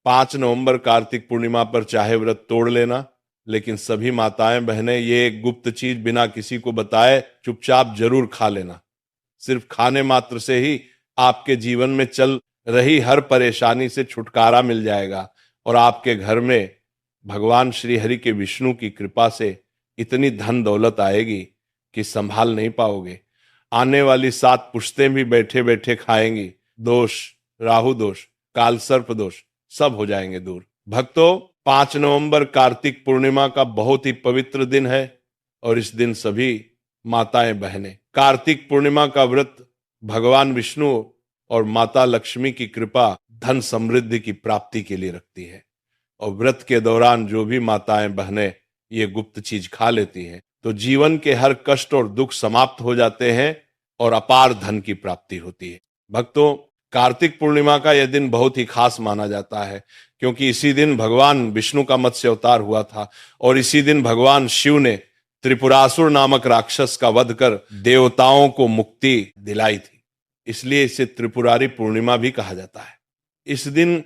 5 नवंबर कार्तिक पूर्णिमा पर चाहे व्रत तोड़ लेना, लेकिन सभी माताएं बहनें ये एक गुप्त चीज बिना किसी को बताए चुपचाप जरूर खा लेना। सिर्फ खाने मात्र से ही आपके जीवन में चल रही हर परेशानी से छुटकारा मिल जाएगा और आपके घर में भगवान श्री हरि के विष्णु की कृपा से इतनी धन दौलत आएगी कि संभाल नहीं पाओगे। आने वाली 7 पुश्तें भी बैठे बैठे खाएंगी। दोष, राहु दोष, काल सर्प दोष सब हो जाएंगे दूर। भक्तों, 5 नवंबर कार्तिक पूर्णिमा का बहुत ही पवित्र दिन है और इस दिन सभी माताएं बहनें कार्तिक पूर्णिमा का व्रत भगवान विष्णु और माता लक्ष्मी की कृपा धन समृद्धि की प्राप्ति के लिए रखती है। और व्रत के दौरान जो भी माताएं बहनें ये गुप्त चीज खा लेती हैं तो जीवन के हर कष्ट और दुख समाप्त हो जाते हैं और अपार धन की प्राप्ति होती है। भक्तों, कार्तिक पूर्णिमा का यह दिन बहुत ही खास माना जाता है क्योंकि इसी दिन भगवान विष्णु का मत्स्य अवतार हुआ था और इसी दिन भगवान शिव ने त्रिपुरासुर नामक राक्षस का वध कर देवताओं को मुक्ति दिलाई थी। इसलिए इसे त्रिपुरारी पूर्णिमा भी कहा जाता है। इस दिन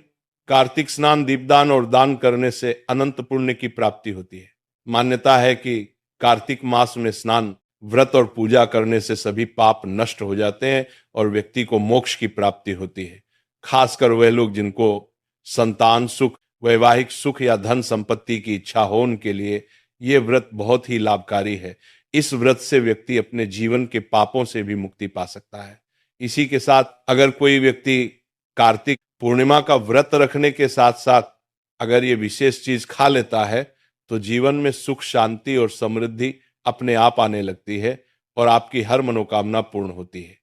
कार्तिक स्नान, दीपदान और दान करने से अनंत पुण्य की प्राप्ति होती है। मान्यता है कि कार्तिक मास में स्नान, व्रत और पूजा करने से सभी पाप नष्ट हो जाते हैं और व्यक्ति को मोक्ष की प्राप्ति होती है। खासकर वह लोग जिनको संतान सुख, वैवाहिक सुख या धन संपत्ति की इच्छा हो उनके लिए ये व्रत बहुत ही लाभकारी है। इस व्रत से व्यक्ति अपने जीवन के पापों से भी मुक्ति पा सकता है। इसी के साथ अगर कोई व्यक्ति कार्तिक पूर्णिमा का व्रत रखने के साथ साथ अगर ये विशेष चीज खा लेता है तो जीवन में सुख, शांति और समृद्धि अपने आप आने लगती है और आपकी हर मनोकामना पूर्ण होती है।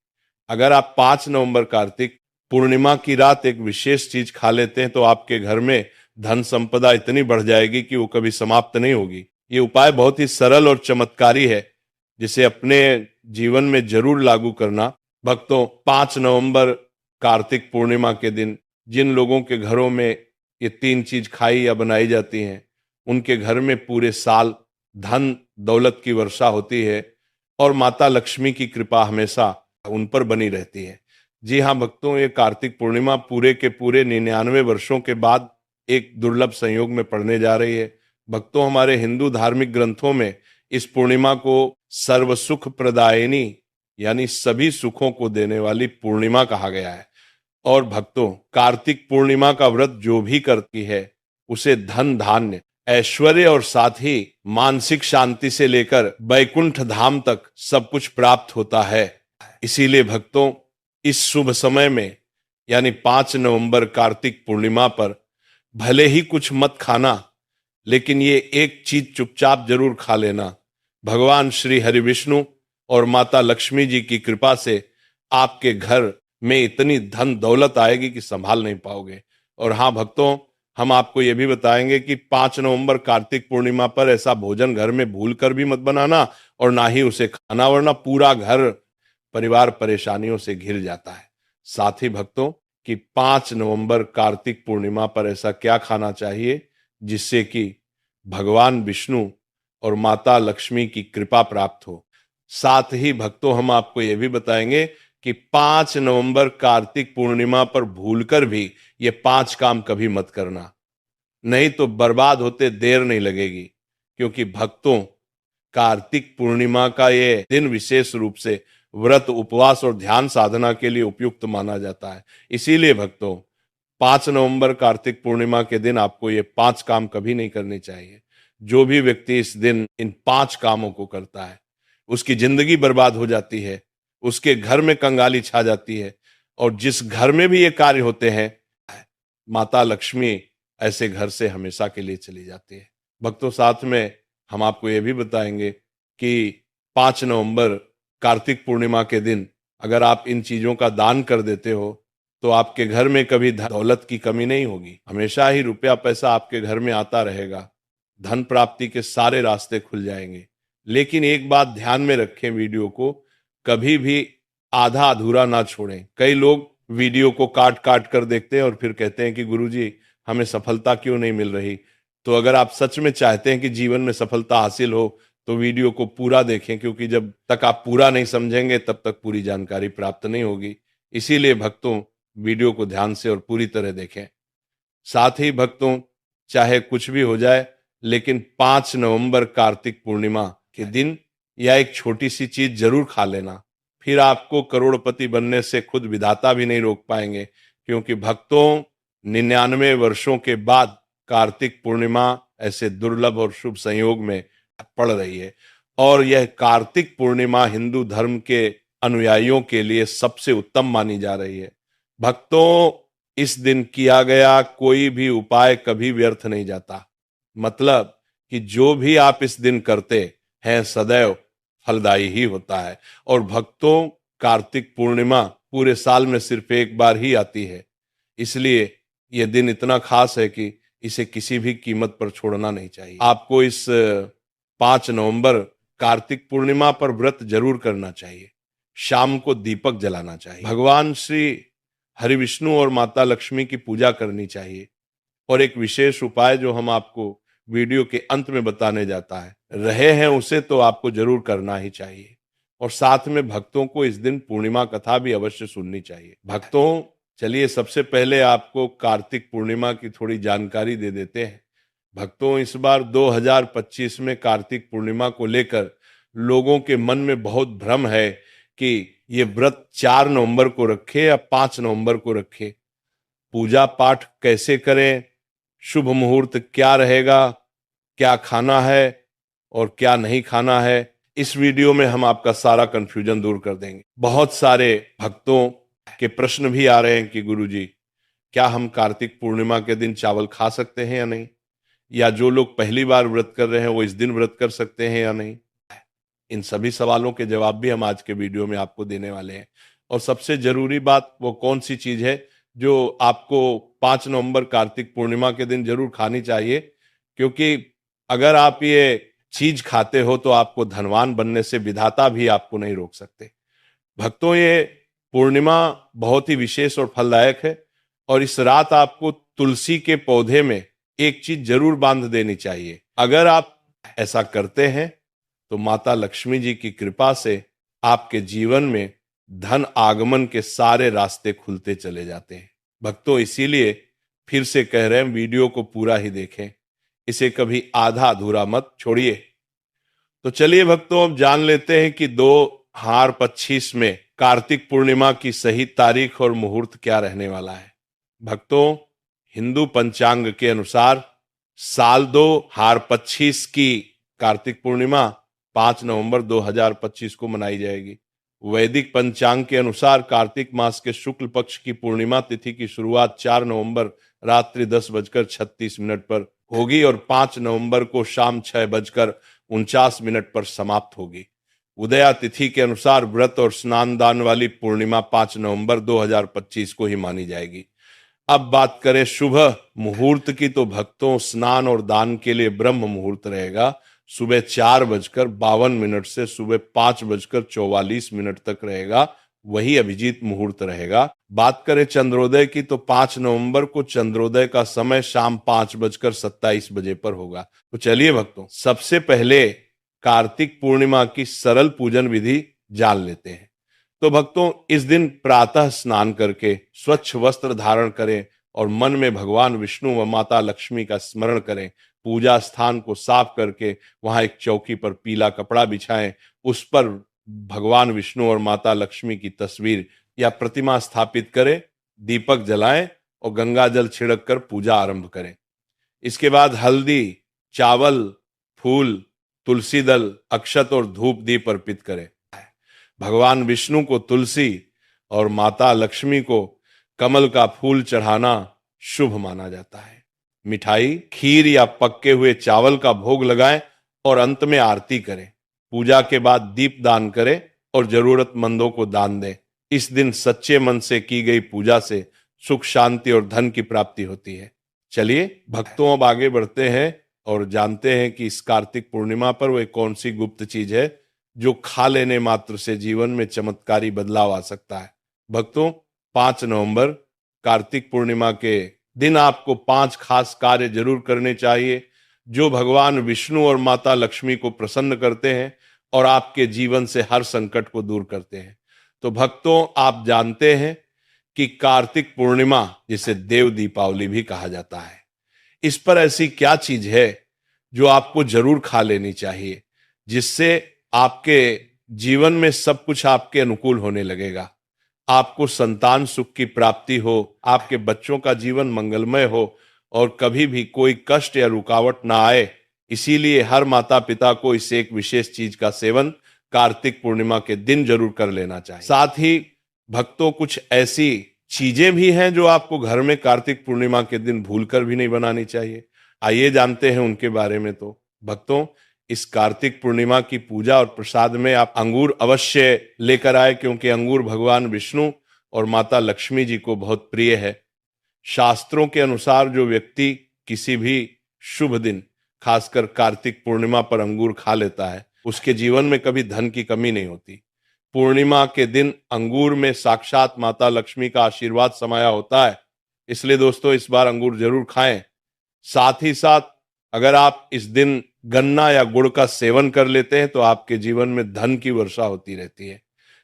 अगर आप 5 नवंबर कार्तिक पूर्णिमा की रात एक विशेष चीज खा लेते हैं तो आपके घर में धन संपदा इतनी बढ़ जाएगी कि वो कभी समाप्त नहीं होगी। ये उपाय बहुत ही सरल और चमत्कारी है जिसे अपने जीवन में जरूर लागू करना। भक्तों, 5 नवंबर कार्तिक पूर्णिमा के दिन जिन लोगों के घरों में ये 3 चीज खाई या बनाई जाती हैं उनके घर में पूरे साल धन दौलत की वर्षा होती है और माता लक्ष्मी की कृपा हमेशा उन पर बनी रहती है। जी हाँ भक्तों, ये कार्तिक पूर्णिमा पूरे के पूरे 99 वर्षों के बाद एक दुर्लभ संयोग में पड़ने जा रही है। भक्तों, हमारे हिंदू धार्मिक ग्रंथों में इस पूर्णिमा को सर्व सुख प्रदायिनी यानी सभी सुखों को देने वाली पूर्णिमा कहा गया है। और भक्तों, कार्तिक पूर्णिमा का व्रत जो भी करती है उसे धन, धान्य, ऐश्वर्य और साथ ही मानसिक शांति से लेकर बैकुंठ धाम तक सब कुछ प्राप्त होता है। इसीलिए भक्तों, इस शुभ समय में यानी 5 नवंबर कार्तिक पूर्णिमा पर भले ही कुछ मत खाना, लेकिन ये एक चीज चुपचाप जरूर खा लेना। भगवान श्री हरि विष्णु और माता लक्ष्मी जी की कृपा से आपके घर में इतनी धन दौलत आएगी कि संभाल नहीं पाओगे। और हाँ भक्तों, हम आपको ये भी बताएंगे कि 5 नवंबर कार्तिक पूर्णिमा पर ऐसा भोजन घर में भूल कर भी मत बनाना और ना ही उसे खाना, वरना पूरा घर परिवार परेशानियों से घिर जाता है। साथ ही भक्तों कि 5 नवंबर कार्तिक पूर्णिमा पर ऐसा क्या खाना चाहिए जिससे कि भगवान विष्णु और माता लक्ष्मी की कृपा प्राप्त हो। साथ ही भक्तों, हम आपको यह भी बताएंगे कि 5 नवंबर कार्तिक पूर्णिमा पर भूलकर भी ये 5 काम कभी मत करना, नहीं तो बर्बाद होते देर नहीं लगेगी। क्योंकि भक्तों, कार्तिक पूर्णिमा का ये दिन विशेष रूप से व्रत, उपवास और ध्यान साधना के लिए उपयुक्त माना जाता है। इसीलिए भक्तों, 5 नवंबर कार्तिक पूर्णिमा के दिन आपको ये 5 काम कभी नहीं करने चाहिए। जो भी व्यक्ति इस दिन इन 5 कामों को करता है उसकी जिंदगी बर्बाद हो जाती है, उसके घर में कंगाली छा जाती है और जिस घर में भी ये कार्य होते हैं माता लक्ष्मी ऐसे घर से हमेशा के लिए चली जाती है। भक्तों, साथ में हम आपको ये भी बताएंगे कि 5 नवंबर कार्तिक पूर्णिमा के दिन अगर आप इन चीजों का दान कर देते हो तो आपके घर में कभी दौलत की कमी नहीं होगी। हमेशा ही रुपया पैसा आपके घर में आता रहेगा, धन प्राप्ति के सारे रास्ते खुल जाएंगे। लेकिन एक बात ध्यान में रखें, वीडियो को कभी भी आधा अधूरा ना छोड़ें। कई लोग वीडियो को काट काट कर देखते हैं और फिर कहते हैं कि गुरुजी हमें सफलता क्यों नहीं मिल रही। तो अगर आप सच में चाहते हैं कि जीवन में सफलता हासिल हो तो वीडियो को पूरा देखें, क्योंकि जब तक आप पूरा नहीं समझेंगे तब तक पूरी जानकारी प्राप्त नहीं होगी। इसीलिए भक्तों, वीडियो को ध्यान से और पूरी तरह देखें। साथ ही भक्तों, चाहे कुछ भी हो जाए, लेकिन 5 नवंबर कार्तिक पूर्णिमा के दिन यह एक छोटी सी चीज जरूर खा लेना। फिर आपको करोड़पति बनने से खुद विधाता भी नहीं रोक पाएंगे, क्योंकि भक्तों 99 वर्षों के बाद कार्तिक पूर्णिमा ऐसे दुर्लभ और शुभ संयोग में पड़ रही है। और यह कार्तिक पूर्णिमा हिंदू धर्म के अनुयायियों के लिए सबसे उत्तम मानी जा रही है। भक्तों, इस दिन किया गया कोई भी उपाय कभी व्यर्थ नहीं जाता। मतलब कि जो भी आप इस दिन करते हैं सदैव फलदायी ही होता है। और भक्तों, कार्तिक पूर्णिमा पूरे साल में सिर्फ एक बार ही आती है, इसलिए यह दिन इतना खास है कि इसे किसी भी कीमत पर छोड़ना नहीं चाहिए। आपको इस 5 नवंबर कार्तिक पूर्णिमा पर व्रत जरूर करना चाहिए। शाम को दीपक जलाना चाहिए, भगवान श्री हरि विष्णु और माता लक्ष्मी की पूजा करनी चाहिए। और एक विशेष उपाय जो हम आपको वीडियो के अंत में बताने जाता है रहे हैं, उसे तो आपको जरूर करना ही चाहिए। और साथ में भक्तों को इस दिन पूर्णिमा कथा भी अवश्य सुननी चाहिए। भक्तों, चलिए सबसे पहले आपको कार्तिक पूर्णिमा की थोड़ी जानकारी दे देते हैं। भक्तों, इस बार 2025 में कार्तिक पूर्णिमा को लेकर लोगों के मन में बहुत भ्रम है कि ये व्रत 4 नवंबर को रखे या 5 नवंबर को रखे, पूजा पाठ कैसे करें, शुभ मुहूर्त क्या रहेगा, क्या खाना है और क्या नहीं खाना है। इस वीडियो में हम आपका सारा कंफ्यूजन दूर कर देंगे। बहुत सारे भक्तों के प्रश्न भी आ रहे हैं कि गुरुजी, क्या हम कार्तिक पूर्णिमा के दिन चावल खा सकते हैं या नहीं, या जो लोग पहली बार व्रत कर रहे हैं वो इस दिन व्रत कर सकते हैं या नहीं। इन सभी सवालों के जवाब भी हम आज के वीडियो में आपको देने वाले हैं। और सबसे जरूरी बात वो कौन सी चीज है जो आपको 5 नवंबर कार्तिक पूर्णिमा के दिन जरूर खानी चाहिए, क्योंकि अगर आप ये चीज खाते हो तो आपको धनवान बनने से विधाता भी आपको नहीं रोक सकते। भक्तों, ये पूर्णिमा बहुत ही विशेष और फलदायक है। और इस रात आपको तुलसी के पौधे में एक चीज जरूर बांध देनी चाहिए। अगर आप ऐसा करते हैं तो माता लक्ष्मी जी की कृपा से आपके जीवन में धन आगमन के सारे रास्ते खुलते चले जाते हैं। भक्तों, इसीलिए फिर से कह रहे हैं, वीडियो को पूरा ही देखें, इसे कभी आधा अधूरा मत छोड़िए। तो चलिए भक्तों, अब जान लेते हैं कि 2025 में कार्तिक पूर्णिमा की सही तारीख और मुहूर्त क्या रहने वाला है। भक्तों, हिंदू पंचांग के अनुसार साल 2025 की कार्तिक पूर्णिमा 5 नवंबर 2025 को मनाई जाएगी। वैदिक पंचांग के अनुसार कार्तिक मास के शुक्ल पक्ष की पूर्णिमा तिथि की शुरुआत 4 नवंबर रात्रि 10:36 पर होगी और 5 नवंबर को शाम 6:49 पर समाप्त होगी। उदया तिथि के अनुसार व्रत और स्नान दान वाली पूर्णिमा 5 नवंबर 2025 को ही मानी जाएगी। अब बात करें शुभ मुहूर्त की, तो भक्तों, स्नान और दान के लिए ब्रह्म मुहूर्त रहेगा सुबह 4:52 से सुबह 5:44 तक रहेगा, वही अभिजीत मुहूर्त रहेगा। बात करें चंद्रोदय की, तो 5 नवंबर को चंद्रोदय का समय शाम 5:27 पर होगा। तो चलिए भक्तों, सबसे पहले कार्तिक पूर्णिमा की सरल पूजन विधि जान लेते हैं। तो भक्तों, इस दिन प्रातः स्नान करके स्वच्छ वस्त्र धारण करें और मन में भगवान विष्णु व माता लक्ष्मी का स्मरण करें। पूजा स्थान को साफ करके वहां एक चौकी पर पीला कपड़ा बिछाएं, उस पर भगवान विष्णु और माता लक्ष्मी की तस्वीर या प्रतिमा स्थापित करें, दीपक जलाएं और गंगा जल छिड़क कर पूजा आरंभ करें। इसके बाद हल्दी, चावल, फूल, तुलसी दल, अक्षत और धूप दीप अर्पित करें। भगवान विष्णु को तुलसी और माता लक्ष्मी को कमल का फूल चढ़ाना शुभ माना जाता है। मिठाई, खीर या पक्के हुए चावल का भोग लगाएं और अंत में आरती करें। पूजा के बाद दीप दान करें और जरूरतमंदों को दान दें। इस दिन सच्चे मन से की गई पूजा से सुख, शांति और धन की प्राप्ति होती है। चलिए भक्तों, अब आगे बढ़ते हैं और जानते हैं कि इस कार्तिक पूर्णिमा पर वह कौन सी गुप्त चीज है जो खा लेने मात्र से जीवन में चमत्कारी बदलाव आ सकता है। भक्तों, 5 नवंबर कार्तिक पूर्णिमा के दिन आपको 5 खास कार्य जरूर करने चाहिए जो भगवान विष्णु और माता लक्ष्मी को प्रसन्न करते हैं और आपके जीवन से हर संकट को दूर करते हैं। तो भक्तों, आप जानते हैं कि कार्तिक पूर्णिमा, जिसे देव दीपावली भी कहा जाता है, इस पर ऐसी क्या चीज है जो आपको जरूर खा लेनी चाहिए, जिससे आपके जीवन में सब कुछ आपके अनुकूल होने लगेगा, आपको संतान सुख की प्राप्ति हो, आपके बच्चों का जीवन मंगलमय हो और कभी भी कोई कष्ट या रुकावट ना आए। इसीलिए हर माता पिता को इस एक विशेष चीज का सेवन कार्तिक पूर्णिमा के दिन जरूर कर लेना चाहिए। साथ ही भक्तों, कुछ ऐसी चीजें भी हैं जो आपको घर में कार्तिक पूर्णिमा के दिन भूलकर भी नहीं बनानी चाहिए। आइए जानते हैं उनके बारे में। तो भक्तों, इस कार्तिक पूर्णिमा की पूजा और प्रसाद में आप अंगूर अवश्य लेकर आए, क्योंकि अंगूर भगवान विष्णु और माता लक्ष्मी जी को बहुत प्रिय है। शास्त्रों के अनुसार जो व्यक्ति किसी भी शुभ दिन, खासकर कार्तिक पूर्णिमा पर अंगूर खा लेता है, उसके जीवन में कभी धन की कमी नहीं होती। पूर्णिमा के दिन अंगूर में साक्षात माता लक्ष्मी का आशीर्वाद समाया होता है। इसलिए दोस्तों, इस बार अंगूर जरूर खाएं। साथ ही साथ अगर आप इस दिन गन्ना या गुड़ का सेवन कर लेते हैं तो आपके जीवन में धन की वर्षा होती रहती है।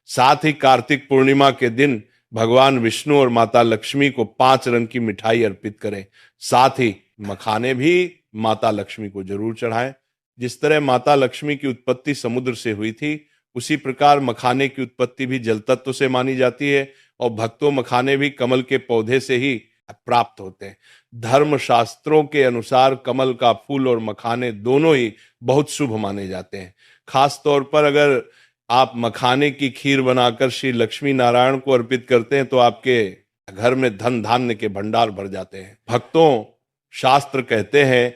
साथ ही कार्तिक पूर्णिमा के दिन भगवान विष्णु और माता लक्ष्मी को 5 रंग की मिठाई अर्पित करें। साथ ही मखाने भी माता लक्ष्मी को जरूर चढ़ाएं। जिस तरह माता लक्ष्मी की उत्पत्ति समुद्र से हुई थी, उसी प्रकार मखाने की उत्पत्ति भी जल तत्व से मानी जाती है और भक्तों, मखाने भी कमल के पौधे से ही प्राप्त होते हैं। धर्म शास्त्रों के अनुसार कमल का फूल और मखाने दोनों ही बहुत शुभ माने जाते हैं। खास तौर पर अगर आप मखाने की खीर बनाकर श्री लक्ष्मी नारायण को अर्पित करते हैं तो आपके घर में धन धान्य के भंडार भर जाते हैं। भक्तों, शास्त्र कहते हैं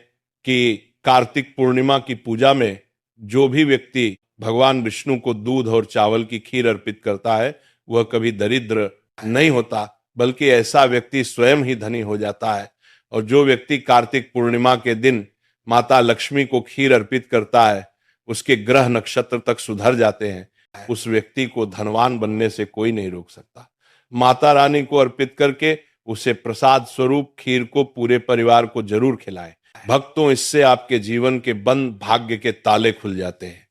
कि कार्तिक पूर्णिमा की पूजा में जो भी व्यक्ति भगवान विष्णु को दूध और चावल की खीर अर्पित करता है, वह कभी दरिद्र नहीं होता, बल्कि ऐसा व्यक्ति स्वयं ही धनी हो जाता है। और जो व्यक्ति कार्तिक पूर्णिमा के दिन माता लक्ष्मी को खीर अर्पित करता है, उसके ग्रह नक्षत्र तक सुधर जाते हैं। उस व्यक्ति को धनवान बनने से कोई नहीं रोक सकता। माता रानी को अर्पित करके उसे प्रसाद स्वरूप खीर को पूरे परिवार को जरूर खिलाएं। भक्तों, इससे आपके जीवन के बंद भाग्य के ताले खुल जाते हैं।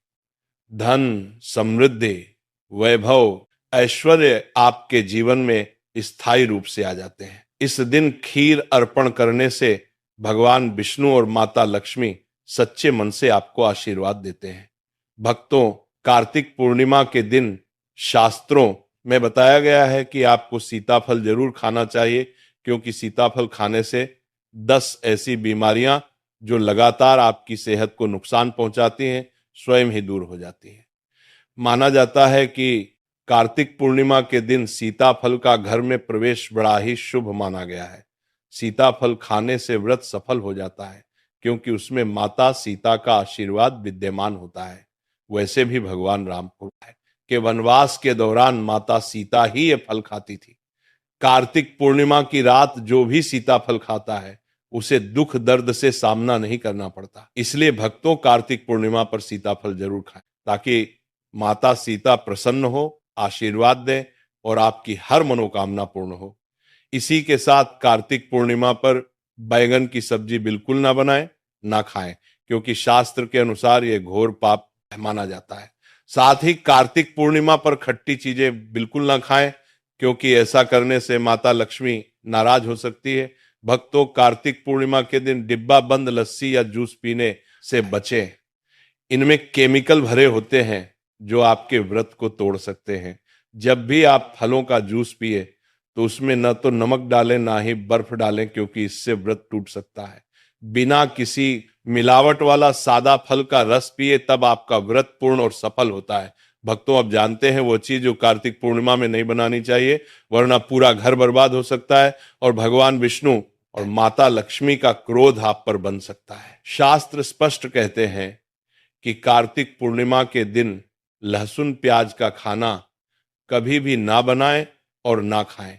धन, समृद्धि, वैभव, ऐश्वर्य आपके जीवन में स्थायी रूप से आ जाते हैं। इस दिन खीर अर्पण करने से भगवान विष्णु और माता लक्ष्मी सच्चे मन से आपको आशीर्वाद देते हैं। भक्तों, कार्तिक पूर्णिमा के दिन शास्त्रों में बताया गया है कि आपको सीताफल जरूर खाना चाहिए, क्योंकि सीताफल खाने से 10 ऐसी बीमारियां जो लगातार आपकी सेहत को नुकसान पहुंचाती हैं, स्वयं ही दूर हो जाती हैं। माना जाता है कि कार्तिक पूर्णिमा के दिन सीताफल का घर में प्रवेश बड़ा ही शुभ माना गया है। सीताफल खाने से व्रत सफल हो जाता है, क्योंकि उसमें माता सीता का आशीर्वाद विद्यमान होता है। वैसे भी भगवान राम को है कि वनवास के दौरान माता सीता ही ये फल खाती थी। कार्तिक पूर्णिमा की रात जो भी सीताफल खाता है, उसे दुख दर्द से सामना नहीं करना पड़ता। इसलिए भक्तों, कार्तिक पूर्णिमा पर सीताफल जरूर खाएं, ताकि माता सीता प्रसन्न हो, आशीर्वाद दें और आपकी हर मनोकामना पूर्ण हो। इसी के साथ कार्तिक पूर्णिमा पर बैगन की सब्जी बिल्कुल ना बनाएं, ना खाएं, क्योंकि शास्त्र के अनुसार यह घोर पाप माना जाता है। साथ ही कार्तिक पूर्णिमा पर खट्टी चीजें बिल्कुल ना खाएं, क्योंकि ऐसा करने से माता लक्ष्मी नाराज हो सकती है। भक्तों, कार्तिक पूर्णिमा के दिन डिब्बा बंद लस्सी या जूस पीने से बचें। इनमें केमिकल भरे होते हैं जो आपके व्रत को तोड़ सकते हैं। जब भी आप फलों का जूस पिए तो उसमें न तो नमक डालें, ना ही बर्फ डालें, क्योंकि इससे व्रत टूट सकता है। बिना किसी मिलावट वाला सादा फल का रस पिए, तब आपका व्रत पूर्ण और सफल होता है। भक्तों, अब जानते हैं वो चीज जो कार्तिक पूर्णिमा में नहीं बनानी चाहिए, वरना पूरा घर बर्बाद हो सकता है और भगवान विष्णु और माता लक्ष्मी का क्रोध आप पर बन सकता है। शास्त्र स्पष्ट कहते हैं कि कार्तिक पूर्णिमा के दिन लहसुन प्याज का खाना कभी भी ना बनाएं और ना खाएं,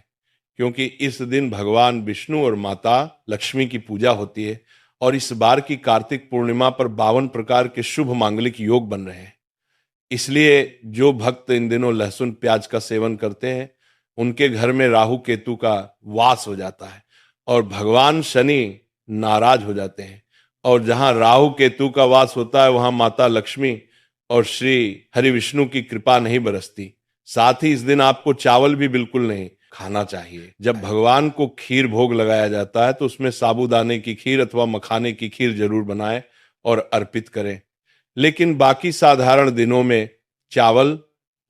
क्योंकि इस दिन भगवान विष्णु और माता लक्ष्मी की पूजा होती है और इस बार की कार्तिक पूर्णिमा पर 52 प्रकार के शुभ मांगलिक योग बन रहे हैं। इसलिए जो भक्त इन दिनों लहसुन प्याज का सेवन करते हैं, उनके घर में राहु केतु का वास हो जाता है और भगवान शनि नाराज हो जाते हैं। और जहां राहु केतु का वास होता है, वहां माता लक्ष्मी और श्री हरि विष्णु की कृपा नहीं बरसती। साथ ही इस दिन आपको चावल भी बिल्कुल नहीं, खाना चाहिए। जब भगवान को खीर भोग लगाया जाता है तो उसमें साबूदाने की खीर अथवा मखाने की खीर जरूर बनाएं और अर्पित करें। लेकिन बाकी साधारण दिनों में चावल,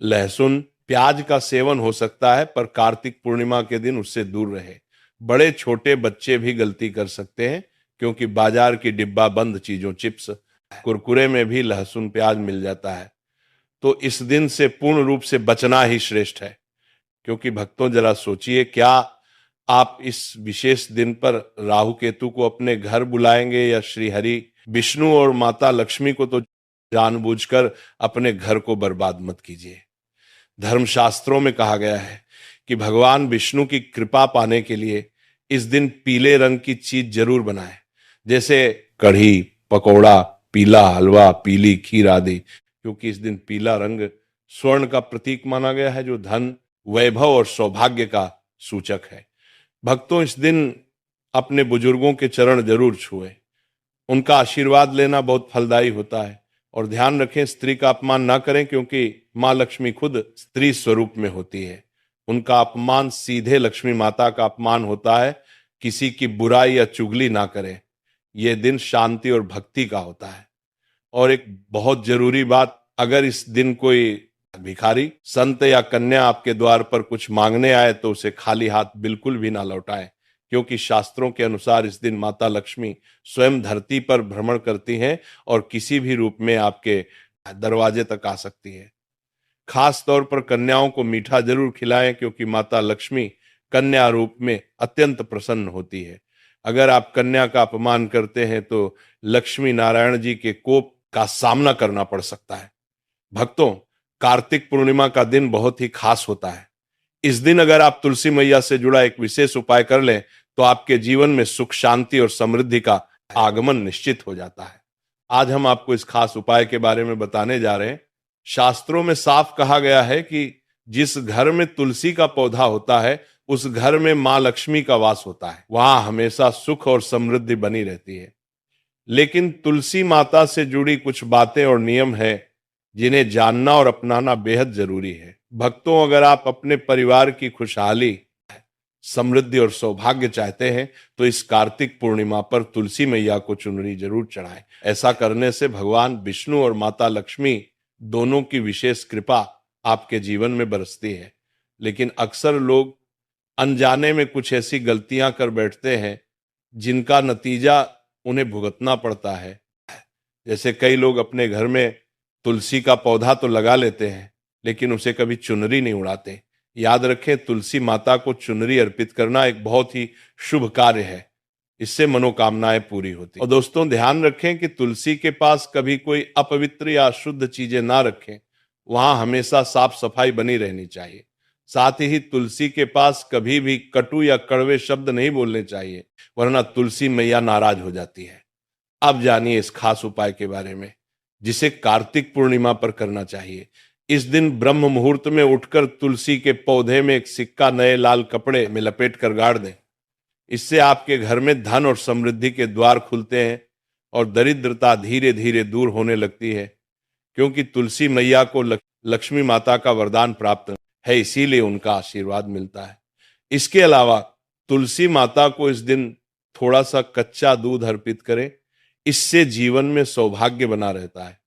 लहसुन, प्याज का सेवन हो सकता है, पर कार्तिक पूर्णिमा के दिन उससे दूर रहे। बड़े छोटे बच्चे भी गलती कर सकते हैं, क्योंकि बाजार की डिब्बा बंद चीजों, चिप्स, कुरकुरे में भी लहसुन प्याज मिल जाता है। तो इस दिन से पूर्ण रूप से बचना ही श्रेष्ठ है। क्योंकि भक्तों, जरा सोचिए, क्या आप इस विशेष दिन पर राहु केतु को अपने घर बुलाएंगे, या श्री हरि विष्णु और माता लक्ष्मी को तो जानबूझकर अपने घर को बर्बाद मत कीजिए। धर्मशास्त्रों में कहा गया है कि भगवान विष्णु की कृपा पाने के लिए इस दिन पीले रंग की चीज जरूर बनाएं, जैसे कढ़ी, पकौड़ा, पीला हलवा, पीली खीर आदि। क्योंकि इस दिन पीला रंग स्वर्ण का प्रतीक माना गया है, जो धन, वैभव और सौभाग्य का सूचक है। भक्तों, इस दिन अपने बुजुर्गों के चरण जरूर छुएं। उनका आशीर्वाद लेना बहुत फलदायी होता है। और ध्यान रखें, स्त्री का अपमान ना करें, क्योंकि माँ लक्ष्मी खुद स्त्री स्वरूप में होती है। उनका अपमान सीधे लक्ष्मी माता का अपमान होता है। किसी की बुराई या चुगली ना करें। यह दिन शांति और भक्ति का होता है। और एक बहुत जरूरी बात, अगर इस दिन कोई भिखारी, संत या कन्या आपके द्वार पर कुछ मांगने आए तो उसे खाली हाथ बिल्कुल भी ना लौटाएं। क्योंकि शास्त्रों के अनुसार इस दिन माता लक्ष्मी स्वयं धरती पर भ्रमण करती हैं और किसी भी रूप में आपके दरवाजे तक आ सकती है। खास तौर पर कन्याओं को मीठा जरूर खिलाएं, क्योंकि माता लक्ष्मी कन्या रूप में अत्यंत प्रसन्न होती है। अगर आप कन्या का अपमान करते हैं तो लक्ष्मी नारायण जी के कोप का सामना करना पड़ सकता है। भक्तों, कार्तिक पूर्णिमा का दिन बहुत ही खास होता है। इस दिन अगर आप तुलसी मैया से जुड़ा एक विशेष उपाय कर लें तो आपके जीवन में सुख, शांति और समृद्धि का आगमन निश्चित हो जाता है। आज हम आपको इस खास उपाय के बारे में बताने जा रहे हैं। शास्त्रों में साफ कहा गया है कि जिस घर में तुलसी का पौधा होता है उस घर में मां लक्ष्मी का वास होता है। वहां हमेशा सुख और समृद्धि बनी रहती है। लेकिन तुलसी माता से जुड़ी कुछ बातें और नियम हैं जिन्हें जानना और अपनाना बेहद जरूरी है। भक्तों, अगर आप अपने परिवार की खुशहाली, समृद्धि और सौभाग्य चाहते हैं तो इस कार्तिक पूर्णिमा पर तुलसी मैया को चुनरी जरूर चढ़ाएं। ऐसा करने से भगवान विष्णु और माता लक्ष्मी दोनों की विशेष कृपा आपके जीवन में बरसती है। लेकिन अक्सर लोग अनजाने में कुछ ऐसी गलतियां कर बैठते हैं जिनका नतीजा उन्हें भुगतना पड़ता है। जैसे कई लोग अपने घर में तुलसी का पौधा तो लगा लेते हैं, लेकिन उसे कभी चुनरी नहीं उड़ाते। याद रखें, तुलसी माता को चुनरी अर्पित करना एक बहुत ही शुभ कार्य है। इससे मनोकामनाएं पूरी होती। और दोस्तों, ध्यान रखें कि तुलसी के पास कभी कोई अपवित्र या अशुद्ध चीजें ना रखें। वहां हमेशा साफ सफाई बनी रहनी चाहिए। साथ ही तुलसी के पास कभी भी कटु या कड़वे शब्द नहीं बोलने चाहिए, वरना तुलसी मैया नाराज हो जाती है। अब जानिए इस खास उपाय के बारे में, जिसे कार्तिक पूर्णिमा पर करना चाहिए। इस दिन ब्रह्म मुहूर्त में उठकर तुलसी के पौधे में एक सिक्का नए लाल कपड़े में लपेट कर गाड़ दें। इससे आपके घर में धन और समृद्धि के द्वार खुलते हैं और दरिद्रता धीरे धीरे दूर होने लगती है। क्योंकि तुलसी मैया को लक्ष्मी माता का वरदान प्राप्त है, इसीलिए उनका आशीर्वाद मिलता है। इसके अलावा तुलसी माता को इस दिन थोड़ा सा कच्चा दूध अर्पित करें। इससे जीवन में सौभाग्य बना रहता है।